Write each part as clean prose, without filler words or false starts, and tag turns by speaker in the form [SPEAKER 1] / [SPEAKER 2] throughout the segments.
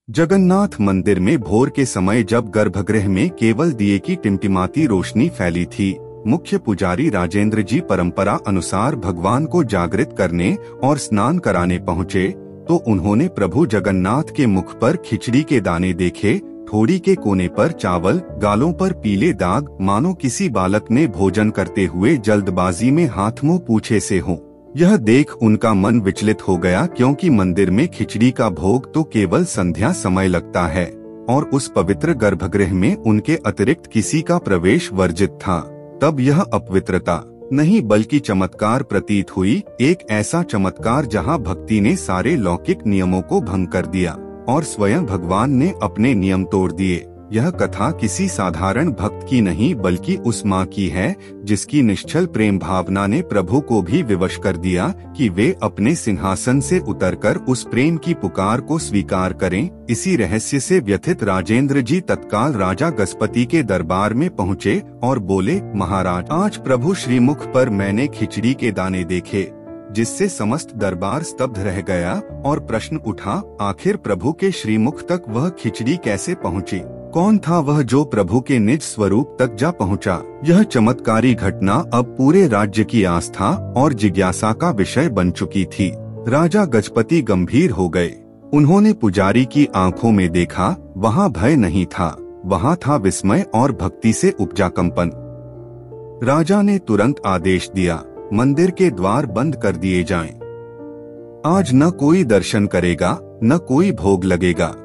[SPEAKER 1] जगन्नाथ मंदिर में भोर के समय जब गर्भगृह में केवल दिए की टिमटिमाती रोशनी फैली थी, मुख्य पुजारी राजेंद्र जी परंपरा अनुसार भगवान को जागृत करने और स्नान कराने पहुँचे तो उन्होंने प्रभु जगन्नाथ के मुख पर खिचड़ी के दाने देखे। ठोड़ी के कोने पर चावल, गालों पर पीले दाग, मानो किसी बालक ने भोजन करते हुए जल्दबाजी में हाथ मुंह पूछे से हो। यह देख उनका मन विचलित हो गया, क्योंकि मंदिर में खिचड़ी का भोग तो केवल संध्या समय लगता है और उस पवित्र गर्भगृह में उनके अतिरिक्त किसी का प्रवेश वर्जित था। तब यह अपवित्रता नहीं बल्कि चमत्कार प्रतीत हुई, एक ऐसा चमत्कार जहां भक्ति ने सारे लौकिक नियमों को भंग कर दिया और स्वयं भगवान ने अपने नियम तोड़ दिए। यह कथा किसी साधारण भक्त की नहीं बल्कि उस माँ की है जिसकी निश्चल प्रेम भावना ने प्रभु को भी विवश कर दिया कि वे अपने सिंहासन से उतरकर उस प्रेम की पुकार को स्वीकार करें। इसी रहस्य से व्यथित राजेंद्र जी तत्काल राजा गजपति के दरबार में पहुँचे और बोले, महाराज, आज प्रभु श्रीमुख पर मैंने खिचड़ी के दाने देखे, जिससे समस्त दरबार स्तब्ध रह गया और प्रश्न उठा, आखिर प्रभु के श्रीमुख तक वह खिचड़ी कैसे पहुँची? कौन था वह जो प्रभु के निज स्वरूप तक जा पहुँचा? यह चमत्कारी घटना अब पूरे राज्य की आस्था और जिज्ञासा का विषय बन चुकी थी। राजा गजपति गंभीर हो गए। उन्होंने पुजारी की आंखों में देखा, वहाँ भय नहीं था, वहाँ था विस्मय और भक्ति से उपजा कंपन। राजा ने तुरंत आदेश दिया, मंदिर के द्वार बंद कर दिए जाएं। आज न कोई दर्शन करेगा, न कोई भोग लगेगा।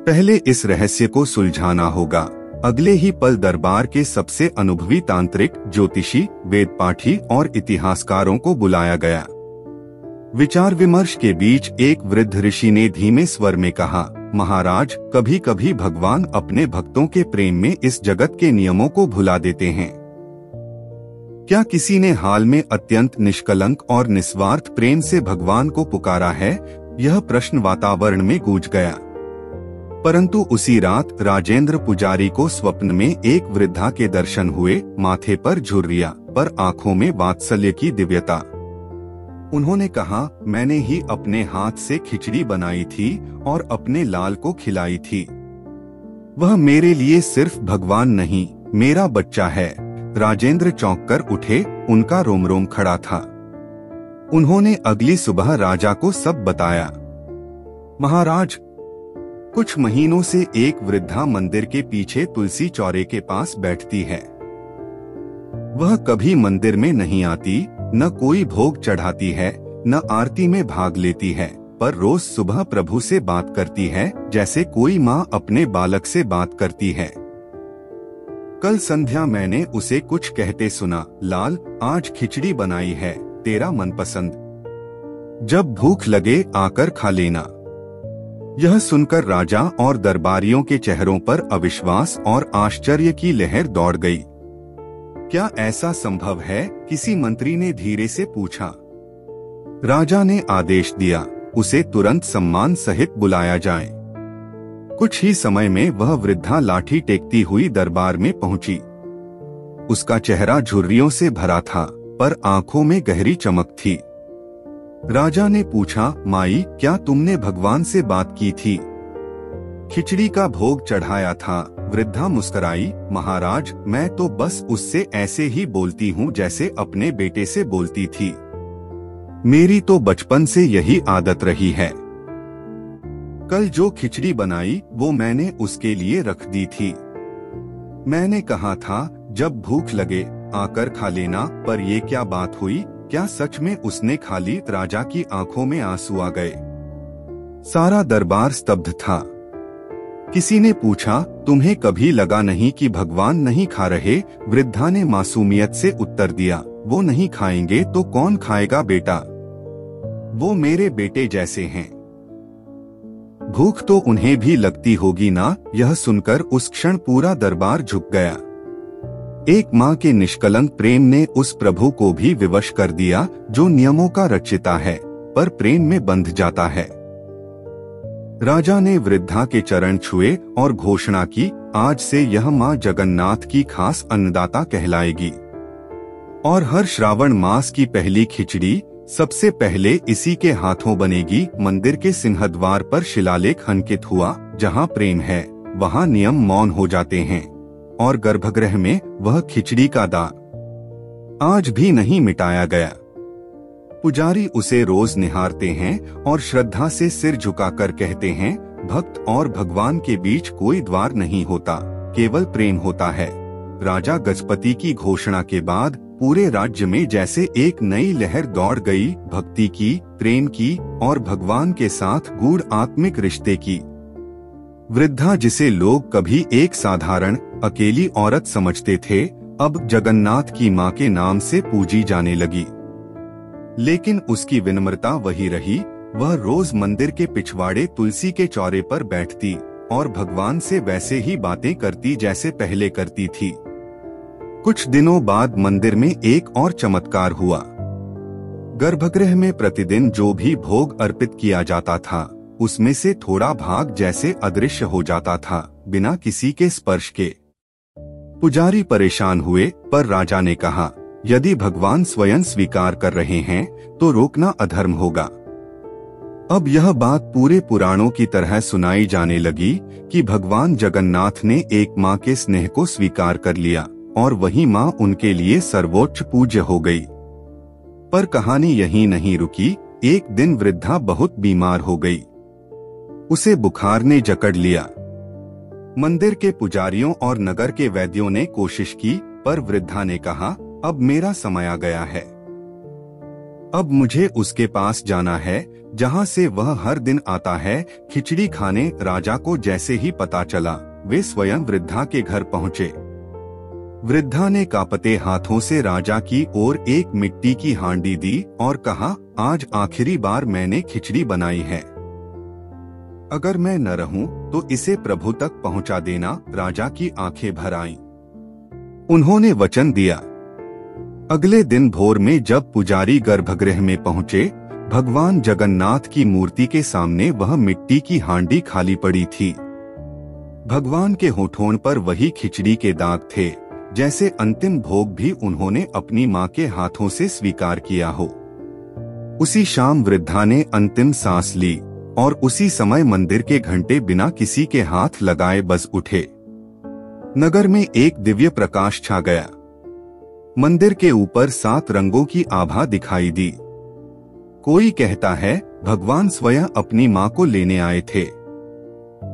[SPEAKER 1] पहले इस रहस्य को सुलझाना होगा। अगले ही पल दरबार के सबसे अनुभवी तांत्रिक, ज्योतिषी, वेदपाठी और इतिहासकारों को बुलाया गया। विचार विमर्श के बीच एक वृद्ध ऋषि ने धीमे स्वर में कहा, महाराज, कभी कभी भगवान अपने भक्तों के प्रेम में इस जगत के नियमों को भुला देते हैं। क्या किसी ने हाल में अत्यंत निष्कलंक और निस्वार्थ प्रेम से भगवान को पुकारा है? यह प्रश्न वातावरण में गूंज गया। परंतु उसी रात राजेंद्र पुजारी को स्वप्न में एक वृद्धा के दर्शन हुए, माथे पर झुर्रियां, पर आंखों में वात्सल्य की दिव्यता। उन्होंने कहा, मैंने ही अपने हाथ से खिचड़ी बनाई थी और अपने लाल को खिलाई थी। वह मेरे लिए सिर्फ भगवान नहीं, मेरा बच्चा है। राजेंद्र चौंक कर उठे, उनका रोम रोम खड़ा था। उन्होंने अगली सुबह राजा को सब बताया। महाराज, कुछ महीनों से एक वृद्धा मंदिर के पीछे तुलसी चौरे के पास बैठती है। वह कभी मंदिर में नहीं आती, न कोई भोग चढ़ाती है, न आरती में भाग लेती है, पर रोज सुबह प्रभु से बात करती है जैसे कोई माँ अपने बालक से बात करती है। कल संध्या मैंने उसे कुछ कहते सुना, लाल, आज खिचड़ी बनाई है, तेरा मनपसंद। जब भूख लगे आकर खा लेना। यह सुनकर राजा और दरबारियों के चेहरों पर अविश्वास और आश्चर्य की लहर दौड़ गई। क्या ऐसा संभव है? किसी मंत्री ने धीरे से पूछा। राजा ने आदेश दिया, उसे तुरंत सम्मान सहित बुलाया जाए। कुछ ही समय में वह वृद्धा लाठी टेकती हुई दरबार में पहुंची। उसका चेहरा झुर्रियों से भरा था, पर आंखों में गहरी चमक थी। राजा ने पूछा, माई, क्या तुमने भगवान से बात की थी? खिचड़ी का भोग चढ़ाया था। वृद्धा मुस्कुराई, महाराज, मैं तो बस उससे ऐसे ही बोलती हूँ जैसे अपने बेटे से बोलती थी। मेरी तो बचपन से यही आदत रही है। कल जो खिचड़ी बनाई वो मैंने उसके लिए रख दी थी। मैंने कहा था, जब भूख लगे आकर खा लेना, पर ये क्या बात हुई? क्या सच में उसने खा ली? राजा की आंखों में आंसू आ गए। सारा दरबार स्तब्ध था। किसी ने पूछा, तुम्हें कभी लगा नहीं कि भगवान नहीं खा रहे? वृद्धा ने मासूमियत से उत्तर दिया, वो नहीं खाएंगे तो कौन खाएगा बेटा? वो मेरे बेटे जैसे हैं। भूख तो उन्हें भी लगती होगी ना? यह सुनकर उस क्षण पूरा दरबार झुक गया। एक माँ के निष्कलंक प्रेम ने उस प्रभु को भी विवश कर दिया जो नियमों का रचिता है, पर प्रेम में बंध जाता है। राजा ने वृद्धा के चरण छुए और घोषणा की, आज से यह माँ जगन्नाथ की खास अन्नदाता कहलाएगी और हर श्रावण मास की पहली खिचड़ी सबसे पहले इसी के हाथों बनेगी। मंदिर के सिंहद्वार पर शिलालेख अंकित हुआ, जहाँ प्रेम है वहाँ नियम मौन हो जाते हैं। और गर्भगृह में वह खिचड़ी का दाग आज भी नहीं मिटाया गया। पुजारी उसे रोज निहारते हैं और श्रद्धा से सिर झुकाकर कहते हैं, भक्त और भगवान के बीच कोई द्वार नहीं होता, केवल प्रेम होता है। राजा गजपति की घोषणा के बाद पूरे राज्य में जैसे एक नई लहर दौड़ गई, भक्ति की, प्रेम की और भगवान के साथ गूढ़ आत्मिक रिश्ते की। वृद्धा, जिसे लोग कभी एक साधारण अकेली औरत समझते थे, अब जगन्नाथ की मां के नाम से पूजी जाने लगी। लेकिन उसकी विनम्रता वही रही। वह रोज मंदिर के पिछवाड़े तुलसी के चौरे पर बैठती और भगवान से वैसे ही बातें करती जैसे पहले करती थी। कुछ दिनों बाद मंदिर में एक और चमत्कार हुआ। गर्भगृह में प्रतिदिन जो भी भोग अर्पित किया जाता था, उसमें से थोड़ा भाग जैसे अदृश्य हो जाता था, बिना किसी के स्पर्श के। पुजारी परेशान हुए, पर राजा ने कहा, यदि भगवान स्वयं स्वीकार कर रहे हैं तो रोकना अधर्म होगा। अब यह बात पूरे पुराणों की तरह सुनाई जाने लगी कि भगवान जगन्नाथ ने एक माँ के स्नेह को स्वीकार कर लिया और वही माँ उनके लिए सर्वोच्च पूज्य हो गई। पर कहानी यहीं नहीं रुकी। एक दिन वृद्धा बहुत बीमार हो गई। उसे बुखार ने जकड़ लिया। मंदिर के पुजारियों और नगर के वैद्यों ने कोशिश की, पर वृद्धा ने कहा, अब मेरा समय आ गया है। अब मुझे उसके पास जाना है जहाँ से वह हर दिन आता है खिचड़ी खाने। राजा को जैसे ही पता चला, वे स्वयं वृद्धा के घर पहुँचे। वृद्धा ने कांपते हाथों से राजा की ओर एक मिट्टी की हांडी दी और कहा, आज आखिरी बार मैंने खिचड़ी बनाई है। अगर मैं न रहूं तो इसे प्रभु तक पहुंचा देना। राजा की आंखें भर आईं। उन्होंने वचन दिया। अगले दिन भोर में जब पुजारी गर्भगृह में पहुंचे, भगवान जगन्नाथ की मूर्ति के सामने वह मिट्टी की हांडी खाली पड़ी थी। भगवान के होठों पर वही खिचड़ी के दाग थे, जैसे अंतिम भोग भी उन्होंने अपनी मां के हाथों से स्वीकार किया हो। उसी शाम वृद्धा ने अंतिम सांस ली और उसी समय मंदिर के घंटे बिना किसी के हाथ लगाए बज उठे। नगर में एक दिव्य प्रकाश छा गया। मंदिर के ऊपर 7 रंगों की आभा दिखाई दी। कोई कहता है भगवान स्वयं अपनी मां को लेने आए थे।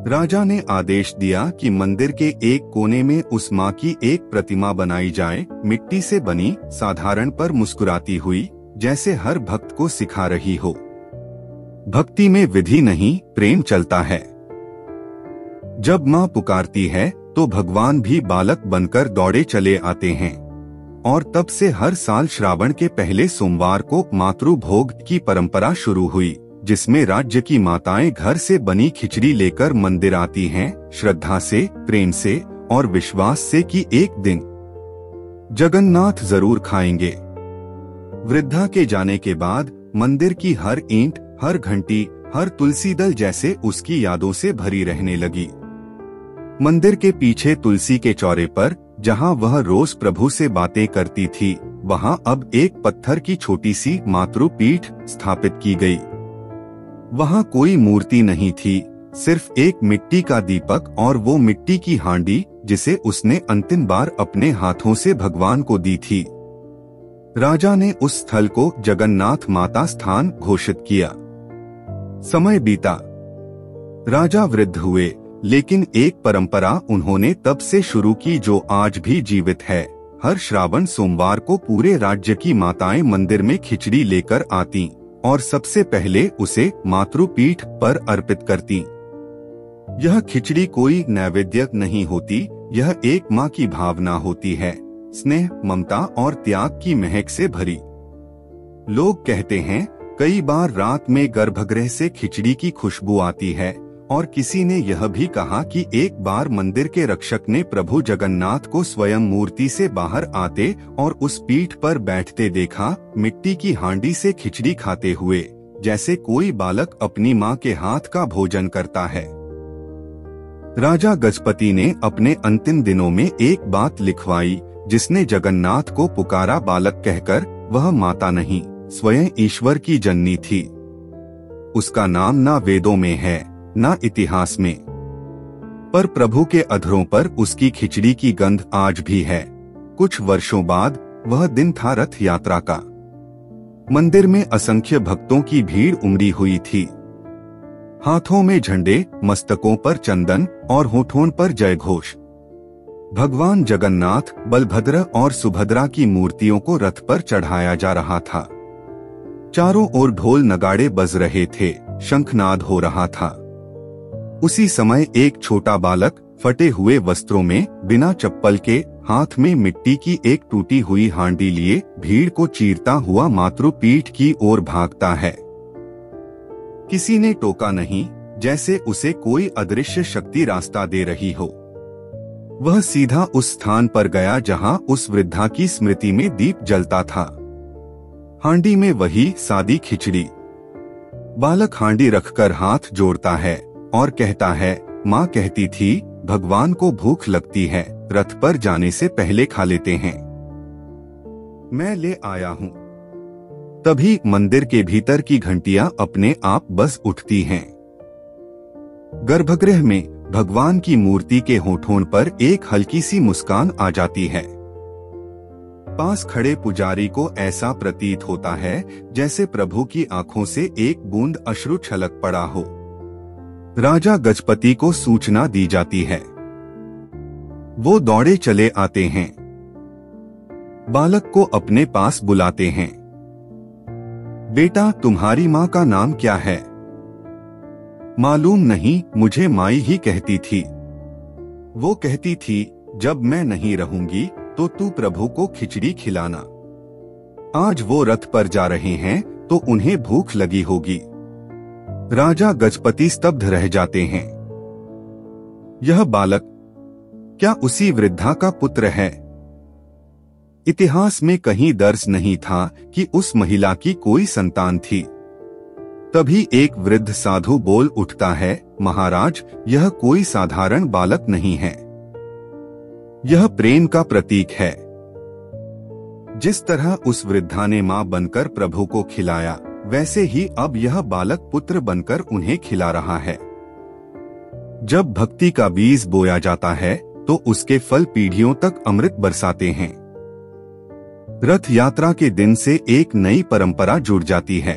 [SPEAKER 1] राजा ने आदेश दिया कि मंदिर के एक कोने में उस मां की एक प्रतिमा बनाई जाए, मिट्टी से बनी, साधारण पर मुस्कुराती हुई, जैसे हर भक्त को सिखा रही हो। भक्ति में विधि नहीं, प्रेम चलता है। जब मां पुकारती है तो भगवान भी बालक बनकर दौड़े चले आते हैं। और तब से हर साल श्रावण के पहले सोमवार को मातृ भोग की परंपरा शुरू हुई, जिसमें राज्य की माताएं घर से बनी खिचड़ी लेकर मंदिर आती हैं, श्रद्धा से, प्रेम से और विश्वास से कि एक दिन जगन्नाथ जरूर खाएंगे। वृद्धा के जाने के बाद मंदिर की हर ईंट, हर घंटी, हर तुलसी दल जैसे उसकी यादों से भरी रहने लगी। मंदिर के पीछे तुलसी के चौरे पर, जहां वह रोज प्रभु से बातें करती थी, वहां अब एक पत्थर की छोटी सी मातृ पीठ स्थापित की गई। वहां कोई मूर्ति नहीं थी, सिर्फ एक मिट्टी का दीपक और वो मिट्टी की हांडी जिसे उसने अंतिम बार अपने हाथों से भगवान को दी थी। राजा ने उस स्थल को जगन्नाथ माता स्थान घोषित किया। समय बीता। राजा वृद्ध हुए, लेकिन एक परंपरा उन्होंने तब से शुरू की जो आज भी जीवित है। हर श्रावण सोमवार को पूरे राज्य की माताएं मंदिर में खिचड़ी लेकर आती और सबसे पहले उसे मातृपीठ पर अर्पित करती। यह खिचड़ी कोई नैवेद्य नहीं होती, यह एक माँ की भावना होती है, स्नेह, ममता और त्याग की महक से भरी। लोग कहते हैं कई बार रात में गर्भगृह से खिचड़ी की खुशबू आती है और किसी ने यह भी कहा कि एक बार मंदिर के रक्षक ने प्रभु जगन्नाथ को स्वयं मूर्ति से बाहर आते और उस पीठ पर बैठते देखा, मिट्टी की हांडी से खिचड़ी खाते हुए, जैसे कोई बालक अपनी माँ के हाथ का भोजन करता है। राजा गजपति ने अपने अंतिम दिनों में एक बात लिखवाई, जिसने जगन्नाथ को पुकारा बालक कहकर, वह माता नहीं स्वयं ईश्वर की जननी थी। उसका नाम ना वेदों में है ना इतिहास में, पर प्रभु के अधरों पर उसकी खिचड़ी की गंध आज भी है। कुछ वर्षों बाद वह दिन था रथ यात्रा का। मंदिर में असंख्य भक्तों की भीड़ उमड़ी हुई थी। हाथों में झंडे, मस्तकों पर चंदन और होठों पर जय घोष। भगवान जगन्नाथ, बलभद्र और सुभद्रा की मूर्तियों को रथ पर चढ़ाया जा रहा था। चारों ओर ढोल नगाड़े बज रहे थे, शंखनाद हो रहा था। उसी समय एक छोटा बालक फटे हुए वस्त्रों में, बिना चप्पल के, हाथ में मिट्टी की एक टूटी हुई हांडी लिए भीड़ को चीरता हुआ मातृपीठ की ओर भागता है। किसी ने टोका नहीं, जैसे उसे कोई अदृश्य शक्ति रास्ता दे रही हो। वह सीधा उस स्थान पर गया जहां उस वृद्धा की स्मृति में दीप जलता था। हांडी में वही सादी खिचड़ी। बालक हांडी रखकर हाथ जोड़ता है और कहता है, माँ कहती थी भगवान को भूख लगती है, रथ पर जाने से पहले खा लेते हैं। मैं ले आया हूँ। तभी मंदिर के भीतर की घंटियां अपने आप बज उठती हैं। गर्भगृह में भगवान की मूर्ति के होठों पर एक हल्की सी मुस्कान आ जाती है। पास खड़े पुजारी को ऐसा प्रतीत होता है जैसे प्रभु की आंखों से एक बूंद अश्रु छलक पड़ा हो। राजा गजपति को सूचना दी जाती है। वो दौड़े चले आते हैं। बालक को अपने पास बुलाते हैं। बेटा, तुम्हारी माँ का नाम क्या है? मालूम नहीं, मुझे माई ही कहती थी। वो कहती थी जब मैं नहीं रहूंगी तो तू प्रभु को खिचड़ी खिलाना। आज वो रथ पर जा रहे हैं तो उन्हें भूख लगी होगी। राजा गजपति स्तब्ध रह जाते हैं। यह बालक क्या उसी वृद्धा का पुत्र है? इतिहास में कहीं दर्ज नहीं था कि उस महिला की कोई संतान थी। तभी एक वृद्ध साधु बोल उठता है, महाराज, यह कोई साधारण बालक नहीं है। यह प्रेम का प्रतीक है। जिस तरह उस वृद्धा ने मां बनकर प्रभु को खिलाया, वैसे ही अब यह बालक पुत्र बनकर उन्हें खिला रहा है। जब भक्ति का बीज बोया जाता है तो उसके फल पीढ़ियों तक अमृत बरसाते हैं। रथ यात्रा के दिन से एक नई परंपरा जुड़ जाती है।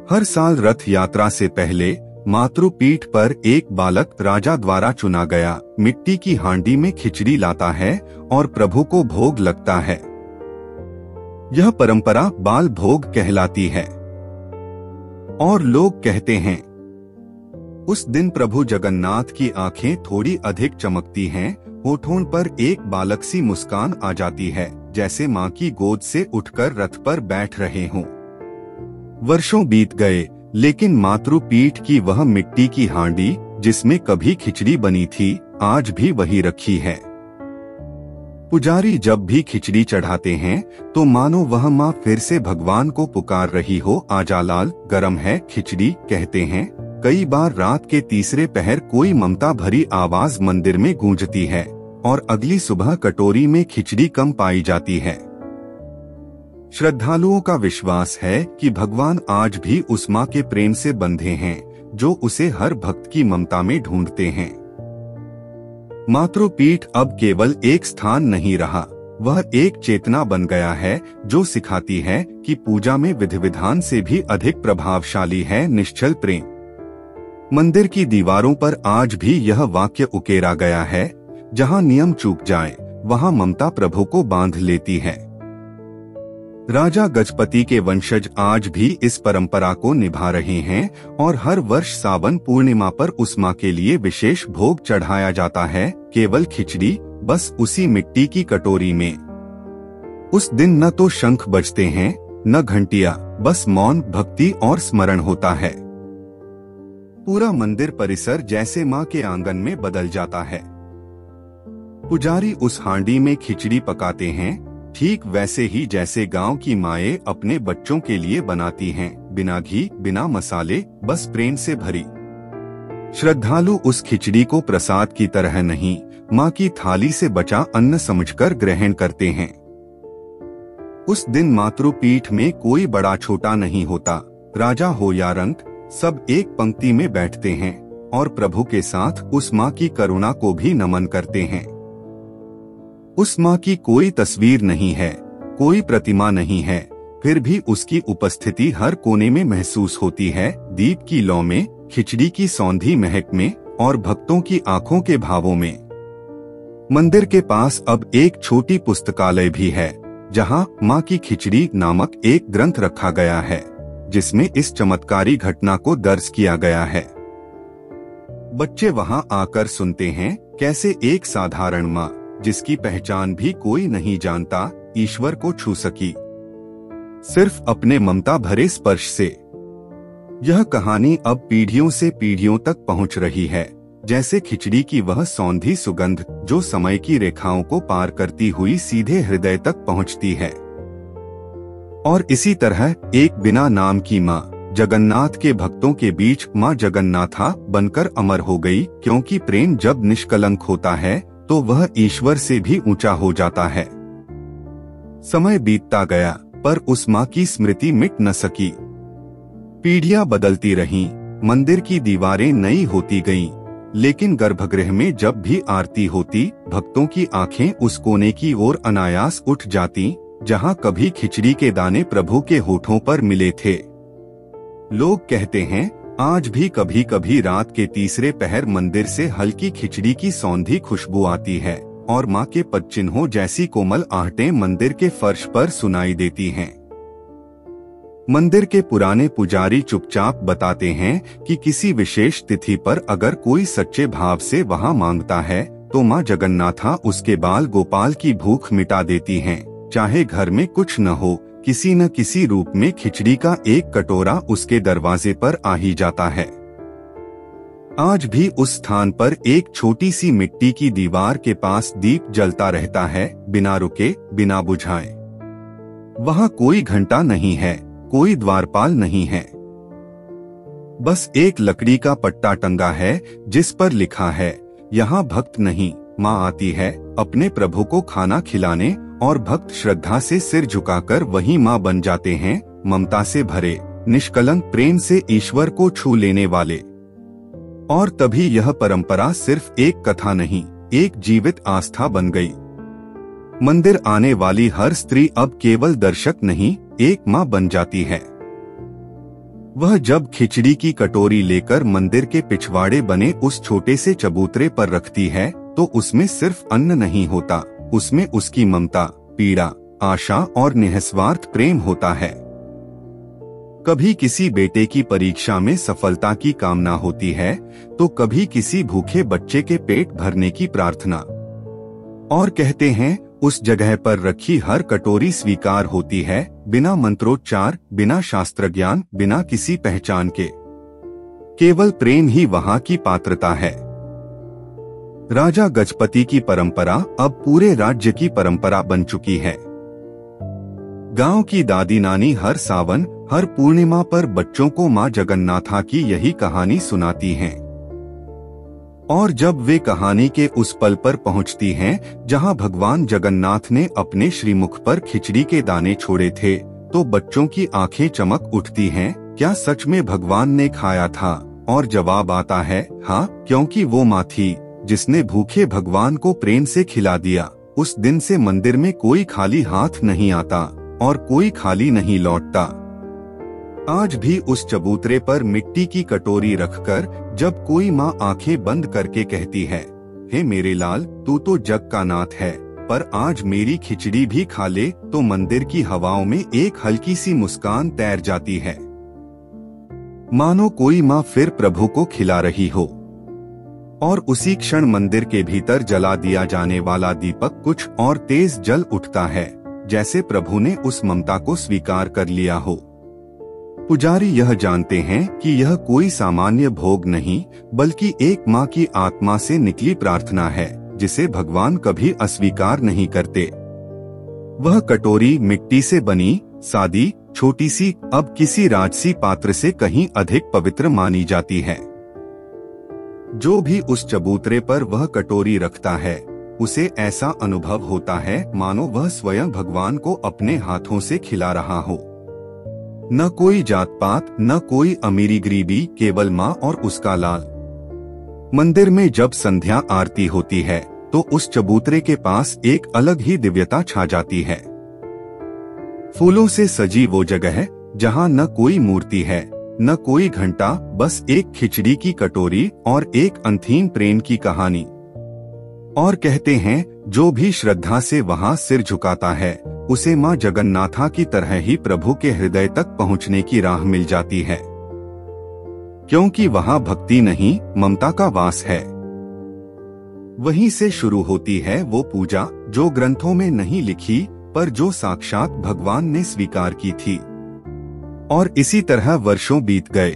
[SPEAKER 1] हर साल रथ यात्रा से पहले मातृपीठ पर एक बालक राजा द्वारा चुना गया मिट्टी की हांडी में खिचड़ी लाता है और प्रभु को भोग लगता है। यह परंपरा बाल भोग कहलाती है। और लोग कहते हैं उस दिन प्रभु जगन्नाथ की आंखें थोड़ी अधिक चमकती हैं, होठों पर एक बालक सी मुस्कान आ जाती है, जैसे माँ की गोद से उठकर रथ पर बैठ रहे हों। वर्षों बीत गए, लेकिन मातृपीठ की वह मिट्टी की हांडी जिसमें कभी खिचड़ी बनी थी, आज भी वही रखी है। पुजारी जब भी खिचड़ी चढ़ाते हैं तो मानो वह माँ फिर से भगवान को पुकार रही हो, आजा लाल, गरम है खिचड़ी, कहते हैं। कई बार रात के तीसरे पहर कोई ममता भरी आवाज मंदिर में गूंजती है और अगली सुबह कटोरी में खिचड़ी कम पाई जाती है। श्रद्धालुओं का विश्वास है कि भगवान आज भी उस माँ के प्रेम से बंधे हैं जो उसे हर भक्त की ममता में ढूंढते हैं। मातृपीठ अब केवल एक स्थान नहीं रहा, वह एक चेतना बन गया है जो सिखाती है कि पूजा में विधि विधान से भी अधिक प्रभावशाली है निश्चल प्रेम। मंदिर की दीवारों पर आज भी यह वाक्य उकेरा गया है, जहां नियम चूक जाए वहां ममता प्रभु को बांध लेती है। राजा गजपति के वंशज आज भी इस परंपरा को निभा रहे हैं और हर वर्ष सावन पूर्णिमा पर उस माँ के लिए विशेष भोग चढ़ाया जाता है, केवल खिचड़ी, बस उसी मिट्टी की कटोरी में। उस दिन न तो शंख बजते हैं न घंटियां, बस मौन, भक्ति और स्मरण होता है। पूरा मंदिर परिसर जैसे माँ के आंगन में बदल जाता है। पुजारी उस हांडी में खिचड़ी पकाते हैं, ठीक वैसे ही जैसे गांव की माएं अपने बच्चों के लिए बनाती हैं, बिना घी, बिना मसाले, बस प्रेम से भरी। श्रद्धालु उस खिचड़ी को प्रसाद की तरह नहीं, माँ की थाली से बचा अन्न समझकर ग्रहण करते हैं। उस दिन मातृपीठ में कोई बड़ा छोटा नहीं होता, राजा हो या रंक, सब एक पंक्ति में बैठते हैं और प्रभु के साथ उस माँ की करुणा को भी नमन करते हैं। उस माँ की कोई तस्वीर नहीं है, कोई प्रतिमा नहीं है, फिर भी उसकी उपस्थिति हर कोने में महसूस होती है, दीप की लौ में, खिचड़ी की सौंधी महक में और भक्तों की आंखों के भावों में। मंदिर के पास अब एक छोटी पुस्तकालय भी है, जहाँ माँ की खिचड़ी नामक एक ग्रंथ रखा गया है, जिसमें इस चमत्कारी घटना को दर्ज किया गया है। बच्चे वहाँ आकर सुनते हैं कैसे एक साधारण माँ, जिसकी पहचान भी कोई नहीं जानता, ईश्वर को छू सकी सिर्फ अपने ममता भरे स्पर्श से। यह कहानी अब पीढ़ियों से पीढ़ियों तक पहुंच रही है, जैसे खिचड़ी की वह सौंधी सुगंध जो समय की रेखाओं को पार करती हुई सीधे हृदय तक पहुंचती है। और इसी तरह एक बिना नाम की माँ जगन्नाथ के भक्तों के बीच माँ जगन्नाथा बनकर अमर हो गई, क्योंकि प्रेम जब निष्कलंक होता है तो वह ईश्वर से भी ऊंचा हो जाता है। समय बीतता गया पर उस माँ की स्मृति मिट न सकी। पीढ़ियां बदलती रहीं, मंदिर की दीवारें नई होती गईं, लेकिन गर्भगृह में जब भी आरती होती, भक्तों की आंखें उस कोने की ओर अनायास उठ जाती, जहां कभी खिचड़ी के दाने प्रभु के होठों पर मिले थे। लोग कहते हैं आज भी कभी कभी रात के तीसरे पहर मंदिर से हल्की खिचड़ी की सौंधी खुशबू आती है और माँ के पदचिन्हों जैसी कोमल आहटें मंदिर के फर्श पर सुनाई देती हैं। मंदिर के पुराने पुजारी चुपचाप बताते हैं कि किसी विशेष तिथि पर अगर कोई सच्चे भाव से वहाँ मांगता है तो माँ जगन्नाथा उसके बाल गोपाल की भूख मिटा देती हैं। चाहे घर में कुछ न हो, किसी न किसी रूप में खिचड़ी का एक कटोरा उसके दरवाजे पर आ ही जाता है। आज भी उस स्थान पर एक छोटी सी मिट्टी की दीवार के पास दीप जलता रहता है, बिना रुके, बिना बुझाए। वहाँ कोई घंटा नहीं है, कोई द्वारपाल नहीं है, बस एक लकड़ी का पट्टा टंगा है जिस पर लिखा है, यहाँ भक्त नहीं, माँ आती है अपने प्रभु को खाना खिलाने, और भक्त श्रद्धा से सिर झुकाकर वही माँ बन जाते हैं, ममता से भरे, निष्कलंक प्रेम से ईश्वर को छू लेने वाले। और तभी यह परंपरा सिर्फ एक कथा नहीं, एक जीवित आस्था बन गई। मंदिर आने वाली हर स्त्री अब केवल दर्शक नहीं, एक माँ बन जाती है। वह जब खिचड़ी की कटोरी लेकर मंदिर के पिछवाड़े बने उस छोटे से चबूतरे पर रखती है तो उसमें सिर्फ अन्न नहीं होता, उसमें उसकी ममता, पीड़ा, आशा और निस्वार्थ प्रेम होता है। कभी किसी बेटे की परीक्षा में सफलता की कामना होती है तो कभी किसी भूखे बच्चे के पेट भरने की प्रार्थना। और कहते हैं उस जगह पर रखी हर कटोरी स्वीकार होती है, बिना मंत्रोच्चार, बिना शास्त्र ज्ञान, बिना किसी पहचान के। केवल प्रेम ही वहाँ की पात्रता है। राजा गजपति की परंपरा अब पूरे राज्य की परंपरा बन चुकी है। गांव की दादी नानी हर सावन, हर पूर्णिमा पर बच्चों को माँ जगन्नाथा की यही कहानी सुनाती हैं। और जब वे कहानी के उस पल पर पहुंचती हैं, जहां भगवान जगन्नाथ ने अपने श्रीमुख पर खिचड़ी के दाने छोड़े थे, तो बच्चों की आंखें चमक उठती हैं, क्या सच में भगवान ने खाया था? और जवाब आता है हाँ, क्योंकि वो माँ थी जिसने भूखे भगवान को प्रेम से खिला दिया। उस दिन से मंदिर में कोई खाली हाथ नहीं आता और कोई खाली नहीं लौटता। आज भी उस चबूतरे पर मिट्टी की कटोरी रखकर जब कोई माँ आंखें बंद करके कहती है, हे मेरे लाल, तू तो जग का नाथ है, पर आज मेरी खिचड़ी भी खा ले, तो मंदिर की हवाओं में एक हल्की सी मुस्कान तैर जाती है, मानो कोई माँ फिर प्रभु को खिला रही हो। और उसी क्षण मंदिर के भीतर जला दिया जाने वाला दीपक कुछ और तेज जल उठता है, जैसे प्रभु ने उस ममता को स्वीकार कर लिया हो। पुजारी यह जानते हैं कि यह कोई सामान्य भोग नहीं, बल्कि एक माँ की आत्मा से निकली प्रार्थना है, जिसे भगवान कभी अस्वीकार नहीं करते। वह कटोरी मिट्टी से बनी, सादी, छोटी सी, अब किसी राजसी पात्र से कहीं अधिक पवित्र मानी जाती है। जो भी उस चबूतरे पर वह कटोरी रखता है, उसे ऐसा अनुभव होता है मानो वह स्वयं भगवान को अपने हाथों से खिला रहा हो। न कोई जात पात, न कोई अमीरी गरीबी, केवल माँ और उसका लाल। मंदिर में जब संध्या आरती होती है तो उस चबूतरे के पास एक अलग ही दिव्यता छा जाती है। फूलों से सजी वो जगह है जहाँ न कोई मूर्ति है, न कोई घंटा, बस एक खिचड़ी की कटोरी और एक अंथीम प्रेम की कहानी। और कहते हैं जो भी श्रद्धा से वहाँ सिर झुकाता है उसे माँ जगन्नाथा की तरह ही प्रभु के हृदय तक पहुँचने की राह मिल जाती है, क्योंकि वहाँ भक्ति नहीं ममता का वास है। वहीं से शुरू होती है वो पूजा जो ग्रंथों में नहीं लिखी पर जो साक्षात भगवान ने स्वीकार की थी। और इसी तरह वर्षों बीत गए।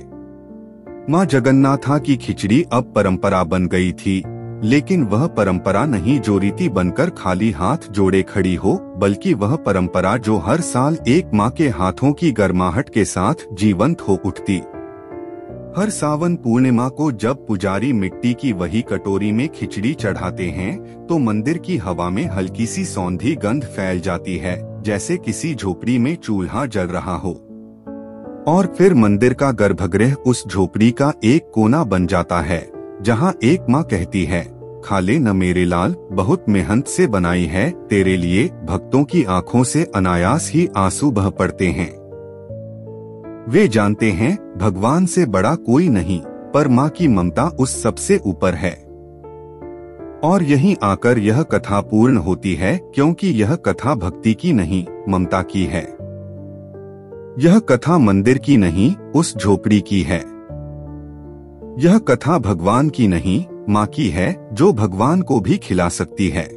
[SPEAKER 1] माँ जगन्नाथा की खिचड़ी अब परंपरा बन गई थी, लेकिन वह परंपरा नहीं जो रीति बनकर खाली हाथ जोड़े खड़ी हो, बल्कि वह परंपरा जो हर साल एक माँ के हाथों की गर्माहट के साथ जीवंत हो उठती। हर सावन पूर्णिमा को जब पुजारी मिट्टी की वही कटोरी में खिचड़ी चढ़ाते हैं तो मंदिर की हवा में हल्की सी सौंधी गंध फैल जाती है, जैसे किसी झोपड़ी में चूल्हा जल रहा हो। और फिर मंदिर का गर्भगृह उस झोपड़ी का एक कोना बन जाता है जहां एक माँ कहती है, खा ले न मेरे लाल, बहुत मेहनत से बनाई है तेरे लिए। भक्तों की आंखों से अनायास ही आंसू बह पड़ते हैं। वे जानते हैं भगवान से बड़ा कोई नहीं, पर माँ की ममता उस सबसे ऊपर है। और यहीं आकर यह कथा पूर्ण होती है, क्योंकि यह कथा भक्ति की नहीं ममता की है। यह कथा मंदिर की नहीं उस झोपड़ी की है। यह कथा भगवान की नहीं माँ की है, जो भगवान को भी खिला सकती है।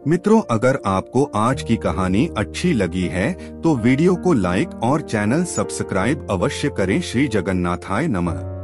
[SPEAKER 1] मित्रों, अगर आपको आज की कहानी अच्छी लगी है तो वीडियो को लाइक और चैनल सब्सक्राइब अवश्य करें। श्री जगन्नाथाय नमः।